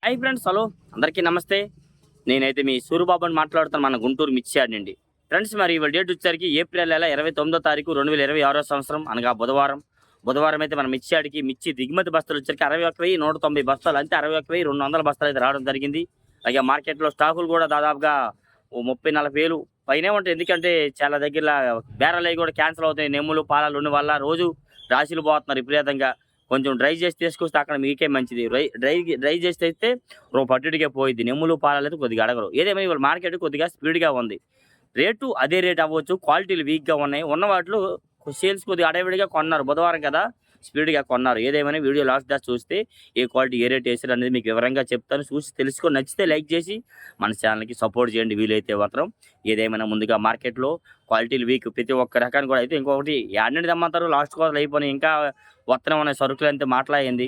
Hi friends, hello అందరికీ నమస్తే. నేనైతే మీ సూరిబాబుని మాట్లాడుతాను, మన గుంటూరు మిర్చి యార్డ్ నుండి. ఫ్రెండ్స్, మరి ఇవాళ డేట్ వచ్చేసరికి ఏప్రిల్ నెల 29వ తారీఖు 2026 సంవత్సరం, అనగా బుధవారం అయితే మన మిర్చి యార్డ్కి మిర్చి దిగుమతి బస్తాలు వచ్చరికి 61,190 బస్తాలు, అంటే 61,200 బస్తాలు అయితే రావడం జరిగింది. అలాగే మార్కెట్లో స్టాకులు కూడా దాదాపుగా ఓ 30-40 వేలు పైనే ఉంటాయి. ఎందుకంటే చాలా దగ్గర బేరాలు అవి కూడా క్యాన్సిల్ అవుతాయి. నెమ్ములు పాలాలు ఉన్న వల్ల రోజు రాశులు పోతున్నారు విపరీతంగా. కొంచెం డ్రై చేసి తీసుకొస్తే అక్కడ మీకే మంచిది. డ్రై చేసి తెస్తే పట్టుడికే పోయిద్ది. నెమ్ములు పాలాలు అయితే కొద్దిగా అడగరు. ఏదేమైనా ఇవాళ మార్కెట్ కొద్దిగా స్పీడ్గా ఉంది. రేటు అదే రేట్ అవ్వచ్చు, క్వాలిటీలు వీక్గా ఉన్నాయి. ఉన్న వాటిలో సేల్స్ కొద్దిగా అడవిడిగా కొన్నారు. బుధవారం కదా, స్పీడ్గా కొన్నారు. ఏదేమైనా వీడియో లాస్ట్ దాకా చూస్తే ఏ క్వాలిటీ ఏ రేట్ వేసారు అనేది మీకు వివరంగా చెప్తాను. చూసి తెలుసుకొని నచ్చితే లైక్ చేసి మన ఛానల్కి సపోర్ట్ చేయండి వీలైతే మాత్రం. ఏదేమైనా ముందుగా మార్కెట్లో క్వాలిటీలు వీక్ ప్రతి ఒక్క రకాన్ని కూడా అయితే ఇంకొకటి యాడ్ని తెమ్మంటారు, లాస్ట్ కోతలు అయిపోయినాయి. ఇంకా వత్తనం ఉన్నాయి సరుకులు అంతే మాట్లాడింది.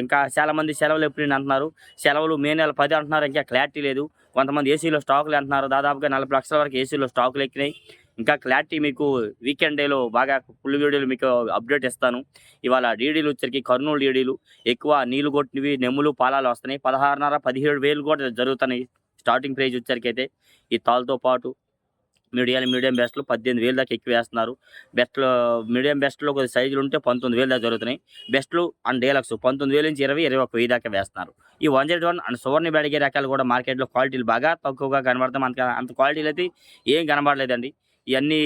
ఇంకా చాలామంది సెలవులు ఎప్పుడు అంటున్నారు. సెలవులు మే నెల 10 అంటున్నారు. ఇంకా క్లారిటీ లేదు. కొంతమంది ఏసీలో స్టాకులు అంటున్నారు. దాదాపుగా 40 లక్షల వరకు ఏసీలో స్టాకులు ఎక్కినాయి. ఇంకా క్లారిటీ మీకు వీకెండ్ డేలో బాగా ఫుల్ వీడియోలు మీకు అప్డేట్ ఇస్తాను. ఇవాళ డీడీలు వచ్చరికి కర్నూలు డీడీలు ఎక్కువ నీళ్లు కొట్టినవి, నెమ్ములు పాలాలు వస్తున్నాయి. 16,500 17 కూడా జరుగుతున్నాయి. స్టార్టింగ్ ప్రైజ్ వచ్చరికి అయితే ఈ తాళ్ళతో పాటు మీడియం బెస్ట్లు 18,000 దాకా ఎక్కువ వేస్తున్నారు. బెస్ట్లో మీడియం బెస్ట్లో కొద్ది సైజులు ఉంటే 19,000 దాకా జరుగుతున్నాయి. బెస్ట్లు అండ్ డీలక్స్ 19,000 నుంచి 21,000 దాకా వేస్తున్నారు. ఈ 101 అండ్ సువర్ణ బేడిగే రకాలు కూడా మార్కెట్లో క్వాలిటీలు బాగా తక్కువగా కనబడతాయి. మనకి అంత క్వాలిటీలు అయితే ఏం కనబడలేదండి. ఇవన్నీ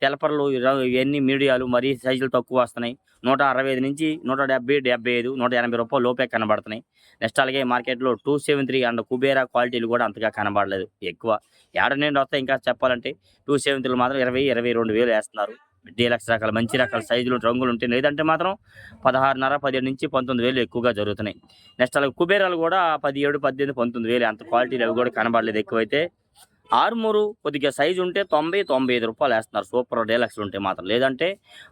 తెలపర్లు, ఇవన్నీ మీడియాలు మరీ సైజులు తక్కువ వస్తున్నాయి. 165 నుంచి 170, 75, 180 రూపాయలు లోపే కనబడుతున్నాయి. నెక్స్ట్ అలాగే మార్కెట్లో 273 అండ్ కుబేరా క్వాలిటీలు కూడా అంతగా కనబడలేదు. ఎక్కువ ఏడ నుండి వస్తాయి ఇంకా చెప్పాలంటే 273 మాత్రం 20-22 వేలు వేస్తున్నారు. డీలక్స్ రకాలు మంచి రకాల సైజులు రంగులు ఉంటాయి. లేదంటే మాత్రం 16,500, 17 నుంచి 19,000 ఎక్కువగా జరుగుతున్నాయి. నెక్స్ట్ అలాగే కుబేరాలు కూడా 17, 18, 19,000 అంత క్వాలిటీలు అవి కూడా కనబడలేదు ఎక్కువైతే. ఆర్మూరు కొద్దిగా సైజు ఉంటే 90-95 రూపాయలు వేస్తున్నారు. సూపర్ డీలక్స్లు ఉంటే మాత్రం. లేదంటే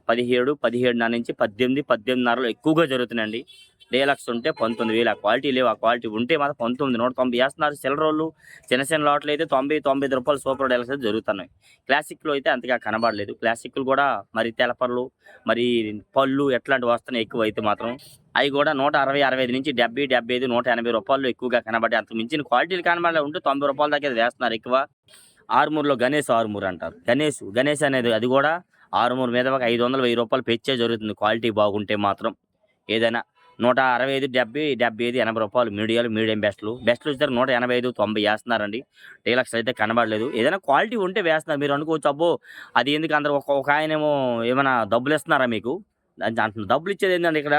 17, 17.5 నుంచి 18, 18.5లో ఎక్కువగా జరుగుతున్నాయండి. డీలక్స్ ఉంటే 19,000. ఆ క్వాలిటీ లేవు. ఆ క్వాలిటీ ఉంటే మాత్రం 19, 190 వేస్తున్నారు. చిల్లరోళ్ళు చిన్న లాట్లు అయితే 90-95 రూపాయలు సూపర్ డీలక్స్ అయితే జరుగుతున్నాయి. క్లాసిక్లో అయితే అంతగా కనబడలేదు. క్లాసిక్లు కూడా మరి తెలపర్లు, మరి పళ్ళు ఎట్లాంటివి వస్తున్నాయి ఎక్కువ అయితే మాత్రం. అవి కూడా 160, 65 నుంచి 70, 75, 180 రూపాయలు ఎక్కువగా కనబడి అంతకు మించిన క్వాలిటీలు కనబడలే. ఉంటే 90 రూపాయల దాకా వేస్తున్నారు ఎక్కువ. ఆరుమూరులో ఆరుమూరు అంటారు. గణేష్ అనేది అది కూడా ఆరుమూరు మీద ఒక 500, 1000 రూపాయలు పెంచే జరుగుతుంది క్వాలిటీ బాగుంటే మాత్రం. ఏదైనా 165, 70, 75, 80 రూపాయలు మీడియం బెస్ట్లు వచ్చారు. 185, 90 వేస్తున్నారండి. డీలక్స్ అయితే కనబడలేదు. ఏదైనా క్వాలిటీ ఉంటే వేస్తున్నారు. మీరు అనుకోవచ్చు, అబ్బో అది ఎందుకు అందరూ ఒక ఆయనేమో ఏమైనా డబ్బులు ఇస్తున్నారా మీకు అంటున్నారు. డబ్బులు ఇచ్చేది ఏంటంటే ఇక్కడ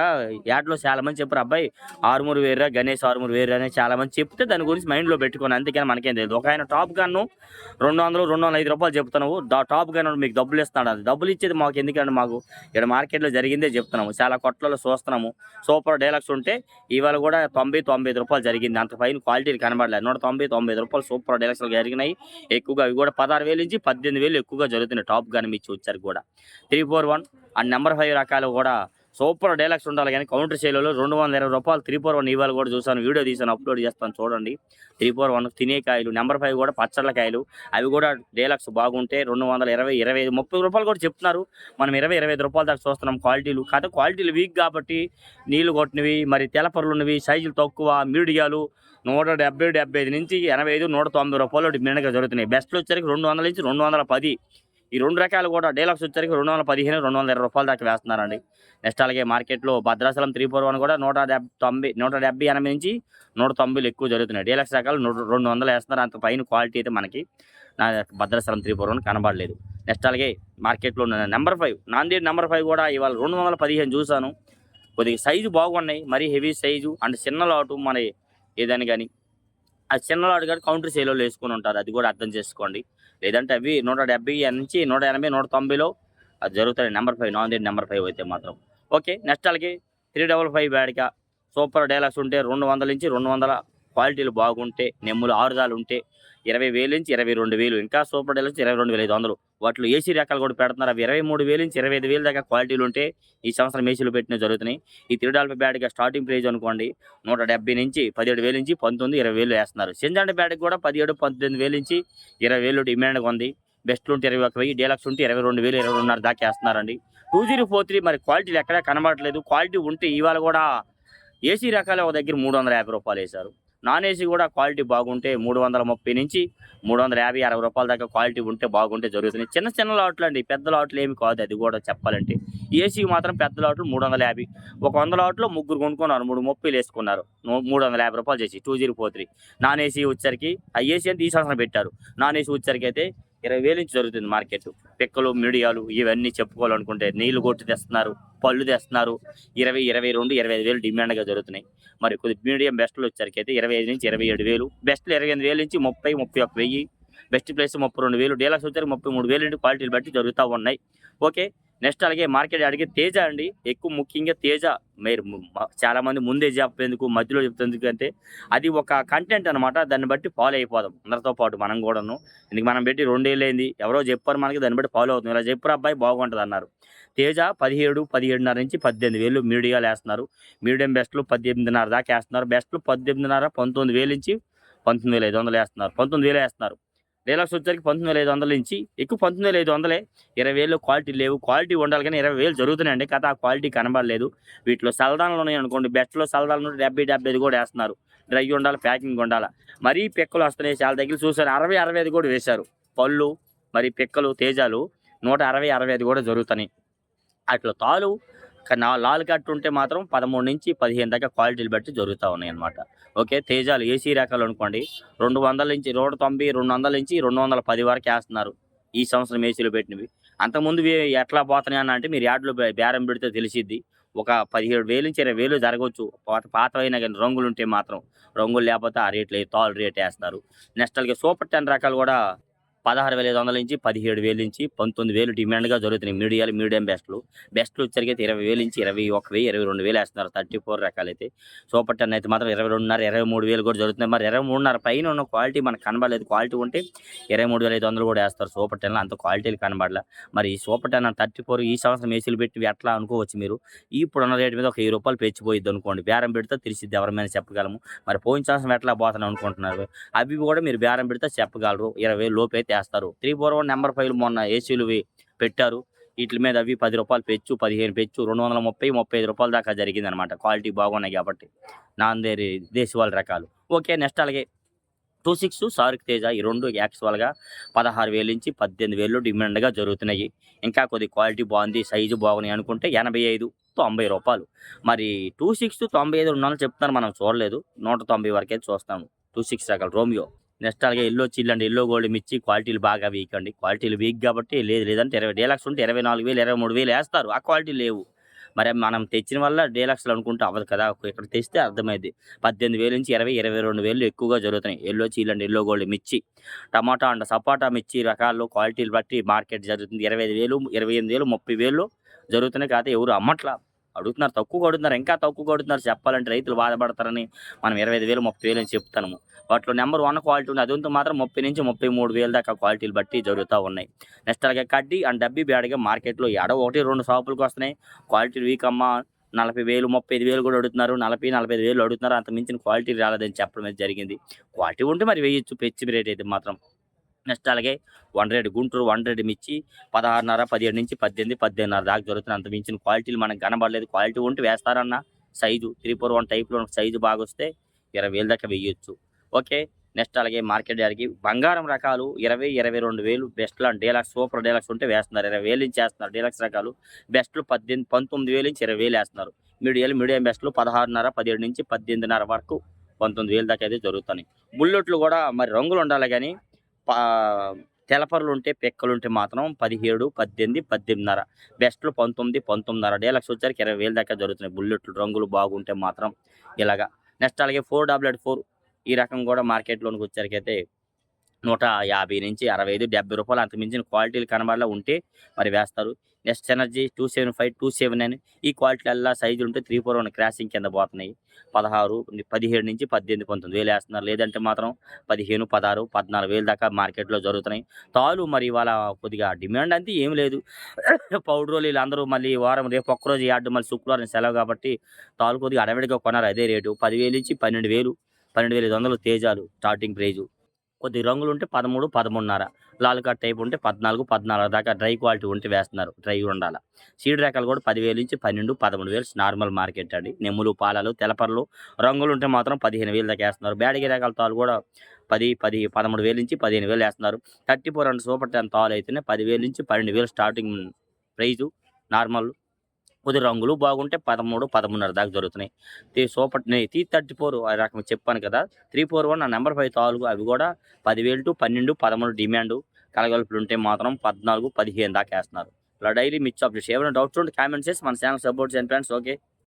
యాడ్లో చాలా మంది చెప్పారు, అబ్బాయి ఆరుమూరు వేరురా, గణేష్ ఆరుమూరు వేరు అని చాలా మంది చెప్తే దాని గురించి మైండ్లో పెట్టుకోను. అందుకని మనకేం తెలియదు. ఒక ఆయన టాప్ గన్ను 200, 205 రూపాయలు చెప్తున్నావు. టాప్ గన్ మీకు డబ్బులు ఇస్తాడు. అది డబ్బులు ఇచ్చేది మాకు ఎందుకంటే, మాకు ఇక్కడ మార్కెట్లో జరిగిందే చెప్తున్నాము. చాలా కొట్లలో చూస్తున్నాము. సూపర్ డీలక్స్ ఉంటే ఇవాళ కూడా 90, 95 రూపాయలు జరిగింది. అంత పైన క్వాలిటీలు కనబడలేదు. 190, 95 రూపాయలు సూపర్ డీలక్స్లు జరిగినాయి ఎక్కువగా. అవి కూడా 16,000 నుంచి 18,000 ఎక్కువగా జరుగుతున్నాయి. టాప్ గన్ ఇచ్చి వచ్చారు కూడా 341 అండ్ నెంబర్ 5 రకాలు కూడా సూపర్ డీలక్స్ ఉండాలి. కానీ కౌంటర్ సేలలో 220 రూపాయలు 341 ఇవాళ కూడా చూసాను. వీడియో తీసాను, అప్లోడ్ చేస్తాను చూడండి. 341 తినే కాయలు. నెంబర్ 5 కూడా పచ్చళ్ళ కాయలు. అవి కూడా డీలక్స్ బాగుంటే 220, 25, 30 రూపాయలు కూడా చెప్తున్నారు. మనం 20, 25 రూపాయల దాకా చూస్తున్నాం క్వాలిటీలు. కాదు క్వాలిటీలు వీక్ కాబట్టి నీళ్లు కొట్టినవి, మరి తెలపర్లు ఉన్నవి, సైజులు తక్కువ, మీడియాలు 170, 75 నుంచి 85, 190 రూపాయలు డిమాండ్గా జరుగుతున్నాయి. బెస్ట్లు వచ్చరికి 200 నుంచి 210. ఈ రెండు రకాలు కూడా డీలక్స్ వచ్చరికి 215, 220 రూపాయల దాకా వేస్తున్నారండి. నెక్స్ట్ అలాగే మార్కెట్లో భద్రాచలం 341 కూడా 170, 80 నుంచి 190 ఎక్కువ జరుగుతున్నాయి. డీలక్స్ రకాలు 200 వేస్తున్నారు. అంత పైన క్వాలిటీ అయితే మనకి భద్రాచలం 341 కనబడలేదు. నెక్స్ట్ అలాగే మార్కెట్లో నెంబర్ 5 నాందేడ్ నెంబర్ 5 కూడా ఇవాళ 215 చూశాను. కొద్దిగా సైజు బాగున్నాయి. మరీ హెవీ సైజు అండ్ చిన్న లాటు మన ఏదని కానీ ఆ చిన్న లాటు కానీ కౌంటర్ సేల్లో వేసుకొని ఉంటారు. అది కూడా అర్థం చేసుకోండి. లేదంటే అవి 170 నుంచి 180, 190లో అది జరుగుతుంది. నెంబర్ 5 నాందేడ్ నెంబర్ 5 అయితే మాత్రం. ఓకే, నెక్స్ట్ అలాగే 355 బ్యాడ్గా సూపర్ డీలక్స్ ఉంటే 200 నుంచి 200 క్వాలిటీలు బాగుంటే, నెమ్ములు ఆరుదాలు ఉంటే 20,000 నుంచి 22,000. ఇంకా సూపర్ డీలక్స్ 22,500. వాటిలో ఏసీ రకాలు కూడా పెడుతున్నారు. అవి 23,000 నుంచి 25,000 దాకా క్వాలిటీలు ఉంటే ఈ సంవత్సరం ఏసీలు పెట్టినవి జరుగుతున్నాయి. ఈ 355 బ్యాడ్గా స్టార్టింగ్ ప్రైజ్ అనుకోండి 170 నుంచి 17,000 నుంచి 19, 20,000 వేస్తున్నారు. సింజాండ్ బ్యాడ్కి కూడా 17, 18,000 నుంచి 20,000 డిమాండ్గా ఉంది. బెస్ట్లు ఉంటే 21,000, డీలక్స్ ఉంటే 22,000, 22,500 దాకా వేస్తున్నారండి. 2043 మరి క్వాలిటీలు ఎక్కడా కనబడట్లేదు. క్వాలిటీ ఉంటే ఇవాళ కూడా ఏసీ రకాలు ఒక దగ్గర 350 రూపాయలు వేశారు. నాన్ ఏసీ కూడా క్వాలిటీ బాగుంటే 330 నుంచి 350, 60 రూపాయల దాకా క్వాలిటీ ఉంటే బాగుంటే జరుగుతున్నాయి. చిన్న చిన్న లాట్లు అండి, పెద్ద లాట్లు ఏమి కాదు అది కూడా చెప్పాలంటే. ఏసీ మాత్రం పెద్ద లాట్లు 350. ఒక 100 లాట్లో ముగ్గురు కొనుక్కున్నారు, 3 మొప్పీలు వేసుకున్నారు. 350 రూపాయలు చేసి 2043. నాన్ ఏసీ వచ్చరికి ఆ ఏసీ అంటే ఈ సంవత్సరం పెట్టారు. నాన్ ఏసీ వచ్చరికి అయితే 20,000 నుంచి జరుగుతుంది మార్కెట్. పిక్కలు, మీడియాలు ఇవన్నీ చెప్పుకోవాలనుకుంటే నీళ్లు కొట్టి తెస్తున్నారు, పళ్ళు తెస్తున్నారు. 20, 22, 25,000 డిమాండ్గా జరుగుతున్నాయి. మరి కొద్ది మీడియం బెస్ట్లు వచ్చరికి అయితే 25 నుంచి 27,000, బెస్ట్లు 28,000 నుంచి 30, 31,000, బెస్ట్ ప్లేస్ 32,000, డీలక్స్ వచ్చరికి 33,000 నుండి క్వాలిటీలు బట్టి జరుగుతూ ఉన్నాయి. ఓకే, నెక్స్ట్ అలాగే మార్కెట్ అడిగే తేజ అండి, ఎక్కువ ముఖ్యంగా తేజ. మీరు చాలా మంది ముందే చెప్పేందుకు మధ్యలో చెప్తేందుకు అంటే అది ఒక కంటెంట్ అనమాట. దాన్ని బట్టి ఫాలో అయిపోదాం అందరితో పాటు మనం కూడాను. ఇందుకు మనం పెట్టి 2 ఏళ్ళు అయింది, ఎవరో చెప్పారు మనకి, దాన్ని బట్టి ఫాలో అవుతుంది. ఇలా చెప్పారు అబ్బాయి బాగుంటుంది అన్నారు. తేజ 17, 17.5 నుంచి 18,000 మీడియాలు వేస్తున్నారు. మీడియం బెస్ట్లు 18.5 దాకా వేస్తున్నారు. బెస్ట్లు 18.5, 19,000 నుంచి 19,500 వేస్తున్నారు. 19,000 వేస్తున్నారు. డీలక్స్ వచ్చరికి 19,500 నుంచి ఎక్కువ 19,500. 20,000 క్వాలిటీ లేవు. క్వాలిటీ ఉండాలి కానీ 20,000 జరుగుతున్నాయండి. కథ ఆ క్వాలిటీ కనబడలేదు. వీటిలో సలదానాలు ఉన్నాయి అనుకోండి, బెస్ట్లో సలదాలు 70, 75 కూడా వేస్తున్నారు. డ్రై ఉండాలి, ప్యాకింగ్ ఉండాలి. మరీ పిక్కలు వస్తున్నాయి చాలా దగ్గర చూసారు. 60, 65 కూడా వేశారు. పళ్ళు మరి పిక్కలు తేజాలు 160, 65 కూడా జరుగుతున్నాయి. అట్లా తాలు లాల్ కట్ ఉంటే మాత్రం 13 నుంచి 15 దాకా క్వాలిటీలు బట్టి జరుగుతూ ఉన్నాయి అన్నమాట. ఓకే, తేజాలు ఏసీ రకాలు అనుకోండి 200 నుంచి 190, 200 నుంచి 210 వరకు వేస్తున్నారు ఈ సంవత్సరం ఏసీలు పెట్టినవి. అంతకుముందు ఎట్లా పోతున్నాయి అన్న అంటే మీరు యాడ్లో బేరం పెడితే తెలిసిద్ది. ఒక 17,000 నుంచి 20,000 జరగవచ్చు. పాతవైనా కానీ రంగులు ఉంటే మాత్రం. రంగులు లేకపోతే ఆ రేట్లు తాలు రేట్ వేస్తున్నారు. నెక్స్ట్ అలాగే సూపర్ 10 రకాలు కూడా 16,500 నుంచి 17,000 నుంచి 19,000 డిమాండ్గా జరుగుతున్నాయి. మీడియం బెస్ట్లు. బెస్ట్లు వచ్చరికి 20,000 నుంచి 21,000, 22,000 వేస్తున్నారు. 34 రకాలైతే. సూపర్ 10 అయితే మాత్రం 22,500, 23,000 కూడా జరుగుతున్నాయి. మరి 23,500 పైన ఉన్న క్వాలిటీ మనకు కనబడలేదు. క్వాలిటీ ఉంటే 23,500 కూడా వేస్తారు. సూపర్ 10లో అంత క్వాలిటీలు కనబడలే. మరి ఈ సూపర్ 10 34 ఈ సంవత్సరం ఏసీలు పెట్టి ఎట్లా అనుకోవచ్చు మీరు. ఇప్పుడున్న రేటు మీద ఒక 1000 రూపాయలు పెంచిపోయిద్ది అనుకోండి. బేరం పెడితే తెలిసిద్ది, ఎవరిమైనా చెప్పగలము. మరి పోయిన సంవత్సరం ఎట్లా పోతాను అనుకుంటున్నారు. అవి కూడా మీరు బేరం పెడితే చెప్పగలరు. 20,000 లోపు అయితే వేస్తారు. 341 నెంబర్ 5 మొన్న ఏసీలు పెట్టారు. వీటి మీద అవి 10 రూపాయలు పెంచు, 15 పెంచు, 230, 35 రూపాయల దాకా జరిగిందనమాట. క్వాలిటీ బాగున్నాయి కాబట్టి నాందేరి దేశవాళి రకాలు. ఓకే, నెక్స్ట్ అలాగే 26 సార్క్ తేజ ఈ రెండు యాక్చువల్గా 16,000 నుంచి 18,000 డిమాండ్గా జరుగుతున్నాయి. ఇంకా కొద్ది క్వాలిటీ బాగుంది, సైజు బాగున్నాయి అనుకుంటే 85, 90 రూపాయలు. మరి 26, 95 ఉన్నాను చెప్తాను, మనం చూడలేదు. 190 వరకే చూస్తాము. 26 రకాలు రోమియో. నెక్స్ట్ అలాగే ఎల్లో చిల్లండి, ఎల్లో గోల్డ్ మిర్చి క్వాలిటీలు బాగా వీక్ అండి. క్వాలిటీలు వీక్ కాబట్టి లేదంటే 20 డీలక్స్ ఉంటే 24,000, 23,000 వేస్తారు. ఆ క్వాలిటీ లేవు. మరి మనం తెచ్చిన వల్ల డీలక్స్లు అనుకుంటే అవ్వదు కదా. ఇక్కడ తెస్తే అర్థమైంది. 18,000 నుంచి 20, 22,000 ఎక్కువగా జరుగుతున్నాయి. ఎల్లో చీలండి, ఎల్లో గోల్డ్ మిర్చి. టమాటా అండ్ సపోటా మిర్చి రకాల్లో క్వాలిటీలు బట్టి మార్కెట్ జరుగుతుంది. 25,000, 28,000, 30,000 జరుగుతున్నాయి. కాకపోతే ఎవరు అమ్మట్లా, అడుగుతున్నారు, తక్కువ అడుగుతున్నారు. ఇంకా తక్కువ అడుగుతున్నారు. చెప్పాలంటే రైతులు బాధపడతారని మనం 25,000, 30,000 అని చెప్తాము. వాటిలో నెంబర్ 1 క్వాలిటీ ఉంది. అదంతా మాత్రం 30 నుంచి 33,000 దాకా క్వాలిటీలు బట్టి జరుగుతూ ఉన్నాయి. నెక్స్ట్ అలాగే కడ్డీ అండ్ డబ్బీ బ్యాడ్గా మార్కెట్లో 1, 2 షాపులకు వస్తున్నాయి. క్వాలిటీ వీక్ అమ్మ 40,000, 35,000 కూడా అడుగుతున్నారు. 40, 45,000 అడుగుతున్నారు. అంత మించిన క్వాలిటీ రాలేదని చెప్పడం అయితే జరిగింది. క్వాలిటీ ఉంటే మరి వేయచ్చు, పెచ్చి రేట్ అయితే మాత్రం. నెక్స్ట్ అలాగే 100 గుంటూరు 100 మిర్చి 16.5, 17 నుంచి 18, 18.5 దాకా జరుగుతుంది. అంత మించిన క్వాలిటీలు మనకు కనబడలేదు. క్వాలిటీ ఉంటే వేస్తారన్న. సైజు 341 టైప్లో సైజు బాగా వస్తే 20,000 దాకా వేయచ్చు. ఓకే, నెక్స్ట్ అలాగే మార్కెట్ యార్డ్కి బంగారం రకాలు 20, 22,000 బెస్ట్లు అండ్ డీలక్స్ సూపర్ డీలక్స్ ఉంటే వేస్తున్నారు. 20,000 నుంచి వేస్తున్నారు. డీలక్స్ రకాలు బెస్ట్లు 19,000 నుంచి 20,000 వేస్తున్నారు. మీడియం బెస్ట్లు 16.5, 17 నుంచి 18.5 వరకు 19,000 దాకా అయితే జరుగుతున్నాయి. బుల్లెట్లు కూడా మరి రంగులు ఉండాలి కానీ తెలపర్లు ఉంటే పిక్కలు ఉంటే మాత్రం 17, 18, 18.5. బెస్ట్లు 19, 19.5. డీలక్స్ వచ్చరికి 20,000 దాకా జరుగుతున్నాయి. బుల్లెట్లు రంగులు బాగుంటే మాత్రం ఇలాగా. నెక్స్ట్ అలాగే 444 ఈ రకం కూడా మార్కెట్లోనికి వచ్చరికైతే 150 నుంచి 65, 70 రూపాయలు. అంత మించిన క్వాలిటీలు కనబడలా ఉంటే మరి వేస్తారు. నెక్స్ట్ ఎనర్జీ 275, 279 ఈ క్వాలిటీలల్లా సైజులు ఉంటే 341 క్రాసింగ్ కింద పోతున్నాయి. 16, 17 నుంచి 18, 19,000 వేస్తున్నారు. లేదంటే మాత్రం 15, 16, 14,000 దాకా మార్కెట్లో జరుగుతున్నాయి. తాలు మరి ఇవాళ కొద్దిగా డిమాండ్ అంతే ఏం లేదు. పౌడర్ రోజులు వీళ్ళందరూ మళ్ళీ వారం రేపు ఒక్కరోజు యార్డు, మళ్ళీ శుక్రవారం సెలవు కాబట్టి తాలు కొద్దిగా అడవిడిగా కొన్నారు. అదే రేటు 10,000 నుంచి 12,000, 12,500 తేజాలు స్టార్టింగ్ ప్రైజు. కొద్ది రంగులు ఉంటే 13, 13.5. లాల్ కట్ టైప్ ఉంటే 14, 14 దాకా డ్రై క్వాలిటీ ఉంటే వేస్తున్నారు. డ్రై ఉండాల. సీడ్ రకాలు కూడా 10,000 నుంచి 12, 13,000 నార్మల్ మార్కెట్ అండి. నెమ్ములు, పాలాలు, తెలపర్లు రంగులు ఉంటే మాత్రం 15,000 దాకా వేస్తున్నారు. బ్యాడగి రకాల తాళ్ళు కూడా 13,000 నుంచి 15,000 వేస్తున్నారు. 34 అండ్ సూపర్ 10 తాళ్ళు అయితేనే 10,000 నుంచి 12,000 స్టార్టింగ్ ప్రైజు. నార్మల్ కొద్ది రంగులు బాగుంటే 13, 13.5 దాకా దొరుకుతున్నాయి. సూపర్ T34 ఆ రకం చెప్పాను కదా. 341 నెంబర్ 5 తాళ్ళు అవి కూడా 10,000 టు 12, 13 డిమాండ్. కలగలుపులు ఉంటే మాత్రం 14, 15 దాకా వేస్తున్నారు. ఇలా డైలీ మిర్చి అప్డేట్స్. ఏమైనా డౌట్స్ ఉంటే కామెంట్ చేసి మన ఛానల్ సపోర్ట్ చేయండి ఫ్రెండ్స్. ఓకే.